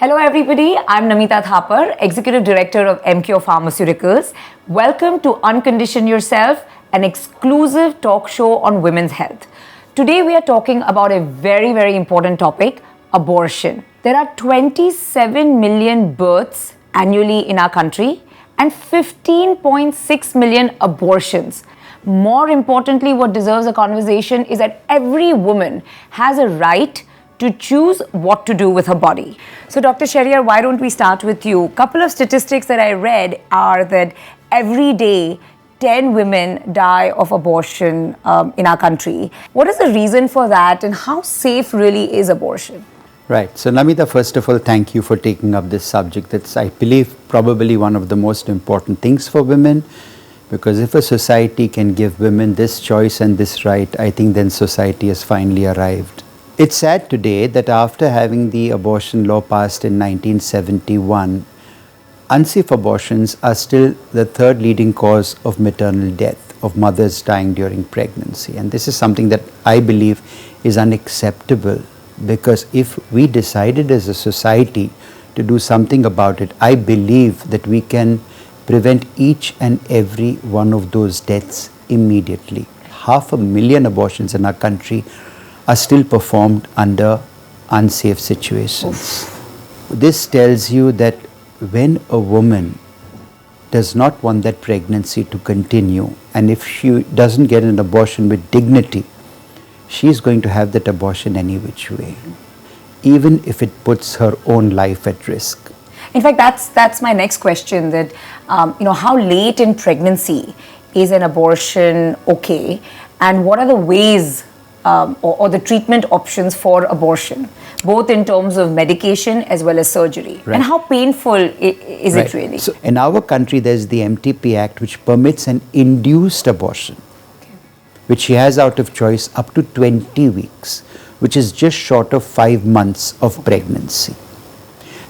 Hello everybody, I'm Namita Thapar, Executive Director of MCure Pharmaceuticals. Welcome to Uncondition Yourself, an exclusive talk show on women's health. Today we are talking about a very important topic, abortion. There are 27 million births annually in our country and 15.6 million abortions. More importantly, what deserves a conversation is that every woman has a right to choose what to do with her body. So Dr. Shehryar, why don't we start with you? Couple of statistics that I read are that every day 10 women die of abortion in our country. What is the reason for that and how safe really is abortion? Right. So Namita, first of all, thank you for taking up this subject. That's, I believe, probably one of the most important things for women, because if a society can give women this choice and this right, I think then society has finally arrived. It's sad today that after having the abortion law passed in 1971, unsafe abortions are still the third leading cause of maternal death, of mothers dying during pregnancy. And this is something that I believe is unacceptable, because if we decided as a society to do something about it, I believe that we can prevent each and every one of those deaths immediately. 500,000 abortions in our country are still performed under unsafe situations. Oof. This tells you that when a woman does not want that pregnancy to continue, and if she doesn't get an abortion with dignity, she is going to have that abortion any which way, even if it puts her own life at risk. In fact, that's my next question, that how late in pregnancy is an abortion okay, and what are the ways or the treatment options for abortion, both in terms of medication as well as surgery? Right. And how painful is it really? So in our country, there's the MTP Act, which permits an induced abortion, which she has out of choice up to 20 weeks, which is just short of 5 months of pregnancy.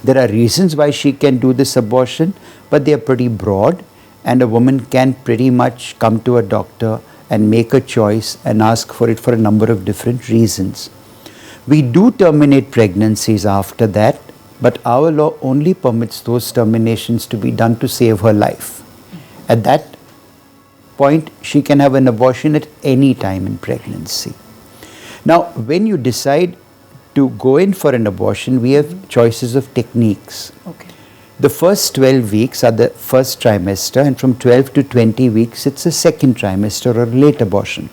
There are reasons why she can do this abortion, but they are pretty broad, and a woman can pretty much come to a doctor and make a choice and ask for it for a number of different reasons. We do terminate pregnancies after that, but our law only permits those terminations to be done to save her life. At that point, she can have an abortion at any time in pregnancy. Now, when you decide to go in for an abortion, we have choices of techniques. Okay. The first 12 weeks are the first trimester, and from 12 to 20 weeks, it's a second trimester or late abortion.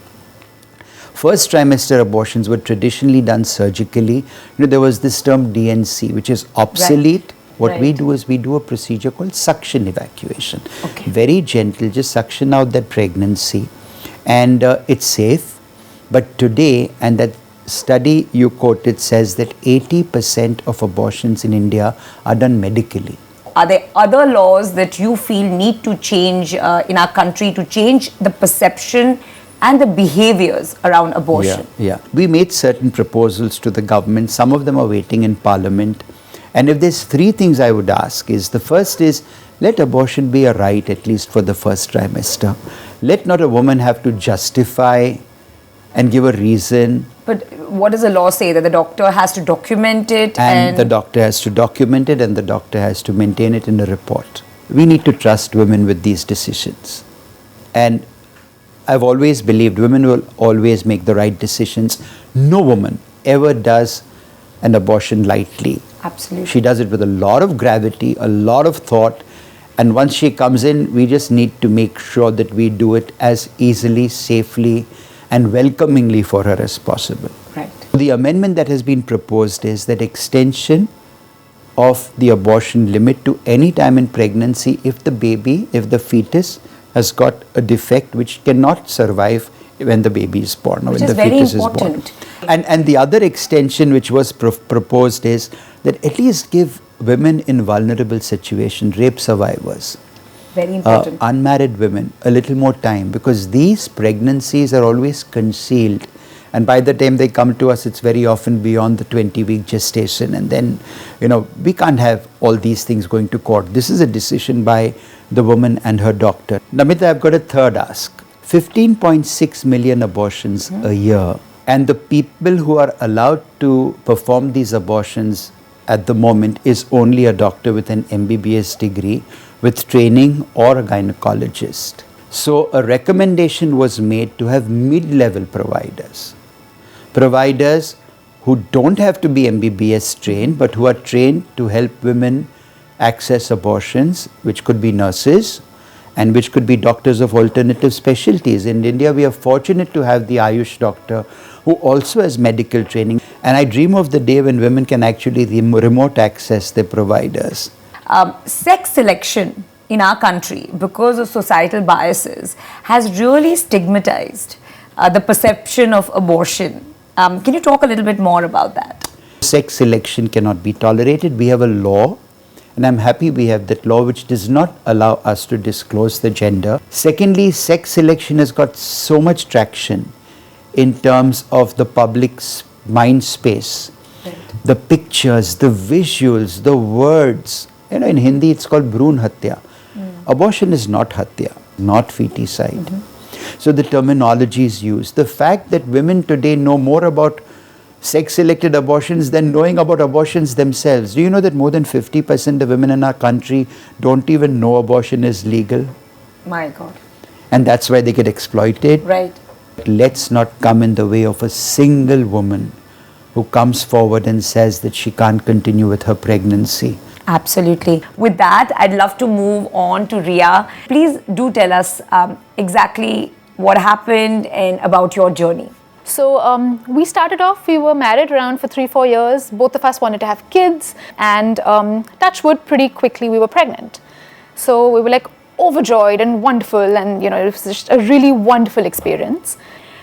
First trimester abortions were traditionally done surgically. There was this term DNC, which is obsolete. Right. What we do is we do a procedure called suction evacuation. Okay. Very gentle, just suction out that pregnancy, and it's safe. But today, and that study you quoted says that 80% of abortions in India are done medically. Are there other laws that you feel need to change in our country to change the perception and the behaviors around abortion? Yeah. We made certain proposals to the government. Some of them are waiting in Parliament. And if there's 3 things I would ask is, the first is, let abortion be a right at least for the first trimester. Let not a woman have to justify and give a reason. But what does the law say? That the doctor has to document it? And the doctor has to document it, and the doctor has to maintain it in a report. We need to trust women with these decisions. And I've always believed women will always make the right decisions. No woman ever does an abortion lightly. Absolutely. She does it with a lot of gravity, a lot of thought. And once she comes in, we just need to make sure that we do it as easily, safely, and welcomingly for her as possible. Right. The amendment that has been proposed is that extension of the abortion limit to any time in pregnancy if the fetus has got a defect which cannot survive when the baby is born or when the fetus is born. And the other extension which was proposed is that at least give women in vulnerable situations, rape survivors, very important, unmarried women, a little more time, because these pregnancies are always concealed, and by the time they come to us, it's very often beyond the 20-week gestation, and then we can't have all these things going to court. This is a decision by the woman and her doctor. Namita, I've got a third ask. 15.6 million abortions a year, and the people who are allowed to perform these abortions at the moment is only a doctor with an MBBS degree with training or a gynecologist. So a recommendation was made to have mid-level providers. Providers who don't have to be MBBS trained, but who are trained to help women access abortions, which could be nurses and which could be doctors of alternative specialties. In India, we are fortunate to have the Ayush doctor who also has medical training. And I dream of the day when women can actually remote access their providers. Sex selection in our country, because of societal biases, has really stigmatized the perception of abortion. Can you talk a little bit more about that? Sex selection cannot be tolerated. We have a law, and I'm happy we have that law which does not allow us to disclose the gender. Secondly, sex selection has got so much traction in terms of the public's mind space. Right. The pictures, the visuals, the words. You know, in Hindi it's called Bhroon Hatya. Abortion is not Hatya, not feticide. So the terminology is used. The fact that women today know more about sex-selected abortions than knowing about abortions themselves. Do you know that more than 50% of women in our country don't even know abortion is legal? My God. And that's why they get exploited. Right. Let's not come in the way of a single woman who comes forward and says that she can't continue with her pregnancy. Absolutely. With that, I'd love to move on to Ria. Please do tell us exactly what happened and about your journey. So we started off, we were married around for 3-4 years. Both of us wanted to have kids, and touch wood, pretty quickly we were pregnant. So we were like overjoyed and wonderful, and you know, it was just a really wonderful experience.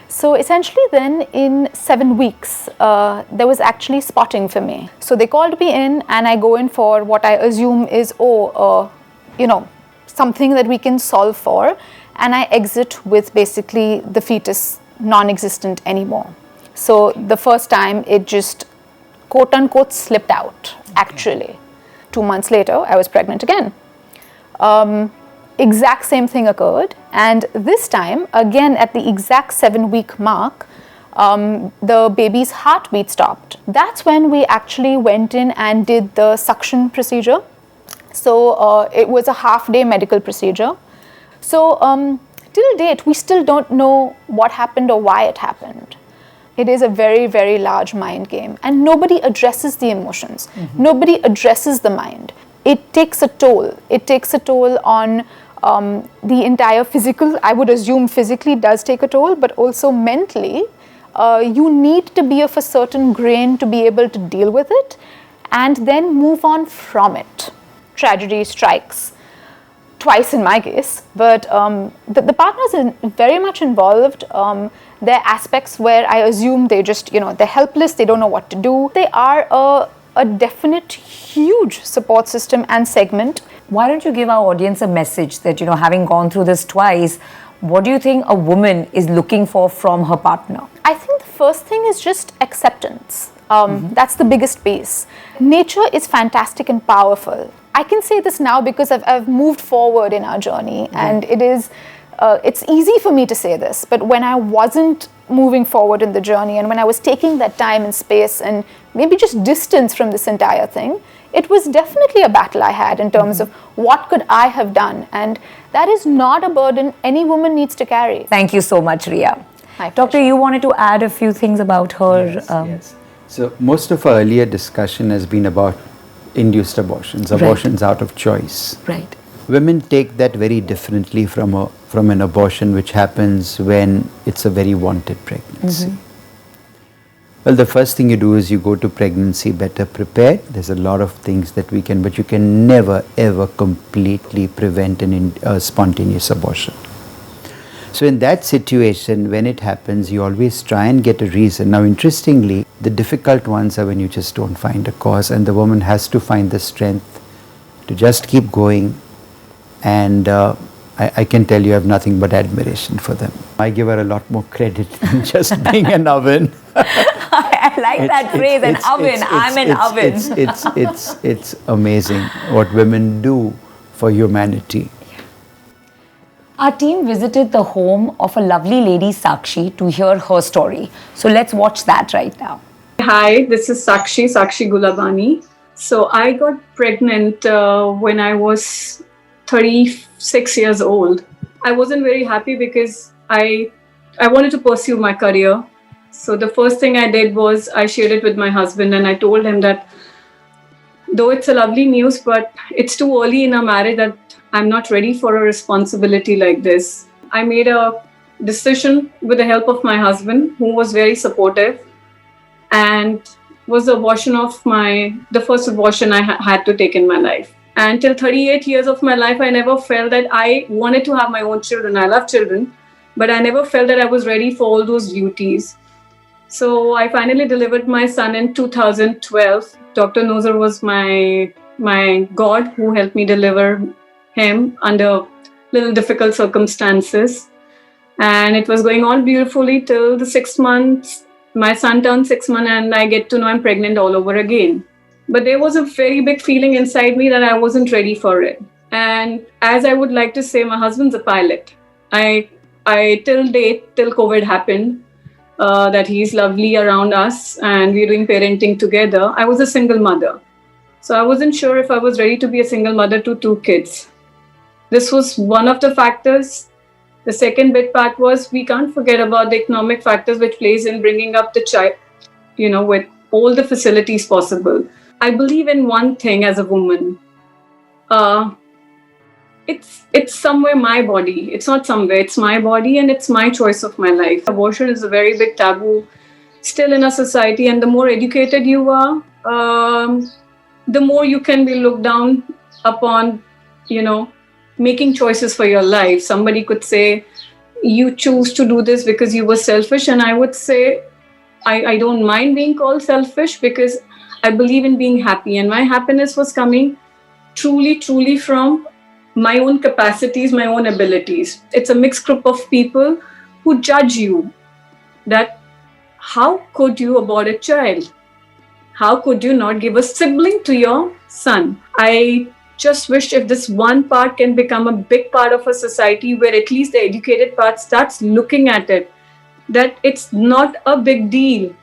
So essentially then in 7 weeks, there was actually spotting for me. So they called me in, and I go in for what I assume is, you know, something that we can solve for, and I exit with basically the fetus non-existent anymore. So the first time it just quote unquote slipped out. Actually 2 months later I was pregnant again. Exact same thing occurred, and this time again at the exact 7-week mark, the baby's heartbeat stopped. That's when we actually went in and did the suction procedure. So it was a half-day medical procedure. So till date, we still don't know what happened or why it happened. It is a very, very large mind game, and nobody addresses the emotions. Nobody addresses the mind. It takes a toll. It takes a toll on the entire physical. I would assume physically does take a toll, but also mentally. You need to be of a certain grain to be able to deal with it and then move on from it. Tragedy strikes. Twice in my case, but the partners are very much involved. There are aspects where I assume they just, you know, they're helpless, they don't know what to do. They are a definite huge support system and segment. Why don't you give our audience a message that, you know, having gone through this twice, what do you think a woman is looking for from her partner? I think the first thing is just acceptance. That's the biggest piece. Nature is fantastic and powerful. I can say this now because I've moved forward in our journey, and it is, it's easy for me to say this, but when I wasn't moving forward in the journey, and when I was taking that time and space and maybe just distance from this entire thing, it was definitely a battle I had in terms of what could I have done, and that is not a burden any woman needs to carry. Thank you so much, Ria. My Doctor, pleasure. you wanted to add a few things about her. Yes. So most of our earlier discussion has been about induced abortions, abortions out of choice. Right. Women take that very differently from an abortion which happens when it's a very wanted pregnancy. Well, the first thing you do is you go to pregnancy better prepared. There's a lot of things that we can, but you can never ever completely prevent a spontaneous abortion. So in that situation, when it happens, you always try and get a reason. Now, interestingly, the difficult ones are when you just don't find a cause, and the woman has to find the strength to just keep going. And I can tell you I have nothing but admiration for them. I give her a lot more credit than just being an oven. I like that phrase, an oven. I'm an oven. It's amazing what women do for humanity. Our team visited the home of a lovely lady, Sakshi, to hear her story. So let's watch that right now. Hi, this is Sakshi Gulabani. So I got pregnant when I was 36 years old. I wasn't very happy because I wanted to pursue my career. So the first thing I did was I shared it with my husband and I told him that though it's a lovely news, but it's too early in our marriage that I'm not ready for a responsibility like this. I made a decision with the help of my husband, who was very supportive, and was the first abortion I had to take in my life. And till 38 years of my life, I never felt that I wanted to have my own children. I love children, but I never felt that I was ready for all those duties. So I finally delivered my son in 2012. Dr. Nozer was my God who helped me deliver him under little difficult circumstances. And it was going on beautifully till the 6 months. My son turned 6 months and I get to know I'm pregnant all over again. But there was a very big feeling inside me that I wasn't ready for it. And as I would like to say, my husband's a pilot. I till COVID happened, that he's lovely around us and we're doing parenting together. I was a single mother. So I wasn't sure if I was ready to be a single mother to 2 kids. This was one of the factors. The second big part was we can't forget about the economic factors which plays in bringing up the child, with all the facilities possible. I believe in one thing as a woman. It's somewhere my body. It's not somewhere. It's my body and it's my choice of my life. Abortion is a very big taboo still in our society, and the more educated you are, the more you can be looked down upon, making choices for your life. Somebody could say, you choose to do this because you were selfish. And I would say, I don't mind being called selfish because I believe in being happy. And my happiness was coming truly, truly from my own capacities, my own abilities. It's a mixed group of people who judge you that how could you abort a child? How could you not give a sibling to your son? I just wish if this one part can become a big part of a society where at least the educated part starts looking at it, that it's not a big deal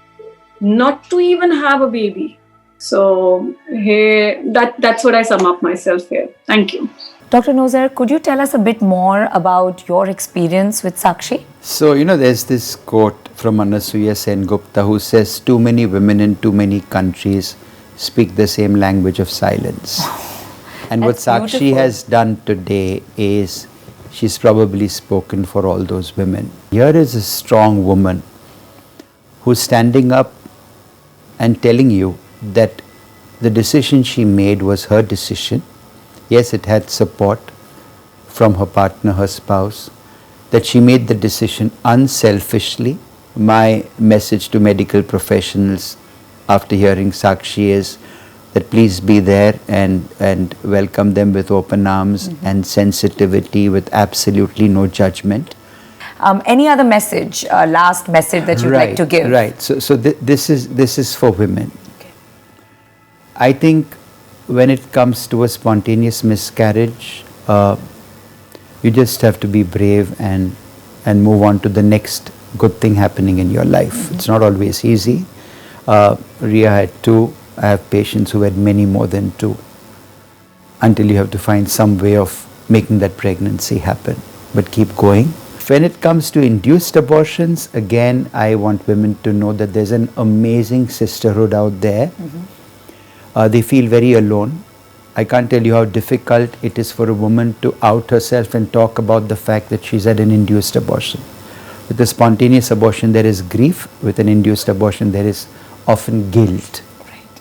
not to even have a baby. So that's what I sum up myself here. Thank you. Dr. Nozer, could you tell us a bit more about your experience with Sakshi? So, there's this quote from Anasuya Sengupta who says, too many women in too many countries speak the same language of silence. And what Sakshi beautiful. has done today is she's probably spoken for all those women. Here is a strong woman who's standing up and telling you that the decision she made was her decision. Yes, it had support from her partner, her spouse, that she made the decision unselfishly. My message to medical professionals after hearing Sakshi is that please be there and welcome them with open arms and sensitivity with absolutely no judgment. Any other message, last message that you'd like to give? Right. So this is for women. Okay. I think when it comes to a spontaneous miscarriage, you just have to be brave and move on to the next good thing happening in your life. It's not always easy. Ria had 2. I have patients who had many more than 2. Until you have to find some way of making that pregnancy happen. But keep going. When it comes to induced abortions, again, I want women to know that there's an amazing sisterhood out there. They feel very alone. I can't tell you how difficult it is for a woman to out herself and talk about the fact that she's had an induced abortion. With a spontaneous abortion, there is grief. With an induced abortion, there is often guilt. Right.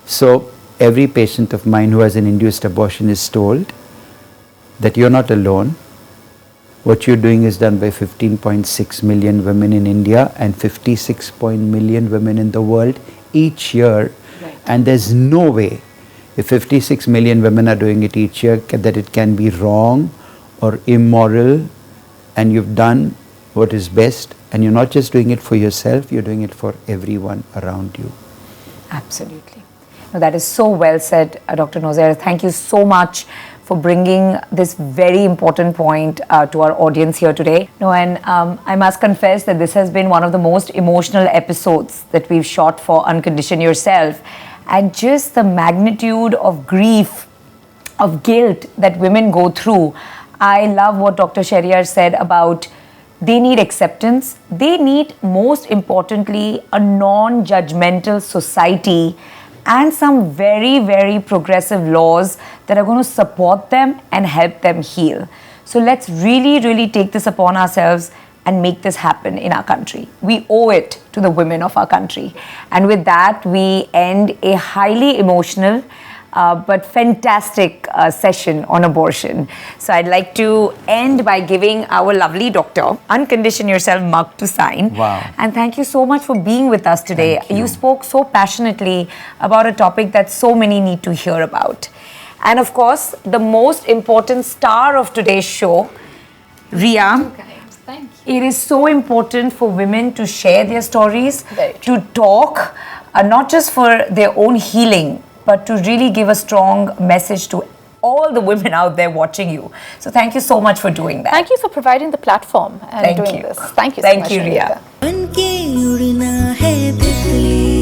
So every patient of mine who has an induced abortion is told that you're not alone. What you're doing is done by 15.6 million women in India and 56 million women in the world each year. Right. And there's no way, if 56 million women are doing it each year, that it can be wrong or immoral, and you've done what is best, and you're not just doing it for yourself, you're doing it for everyone around you. Absolutely. No, that is so well said, Dr. Nozer. Thank you so much for bringing this very important point to our audience here today. No, and I must confess that this has been one of the most emotional episodes that we've shot for Uncondition Yourself. and just the magnitude of grief, of guilt that women go through. I love what Dr. Shehryar said about they need acceptance. They need, most importantly, a non-judgmental society and some very, very progressive laws that are going to support them and help them heal. So let's really, really take this upon ourselves and make this happen in our country. We owe it to the women of our country. And with that, we end a highly emotional but fantastic session on abortion. So I'd like to end by giving our lovely doctor Uncondition Yourself mug to sign. Wow. And thank you so much for being with us today. Thank you. You spoke so passionately about a topic that so many need to hear about. And of course, the most important star of today's show, Ria. Thank you. It is so important for women to share their stories, Very true. to talk, not just for their own healing, but to really give a strong message to all the women out there watching you. So thank you so much for doing that. Thank you for providing the platform and Thank doing you. this. Thank you so Thank much. you, Ria. Namita. बन के उड़ना है तितली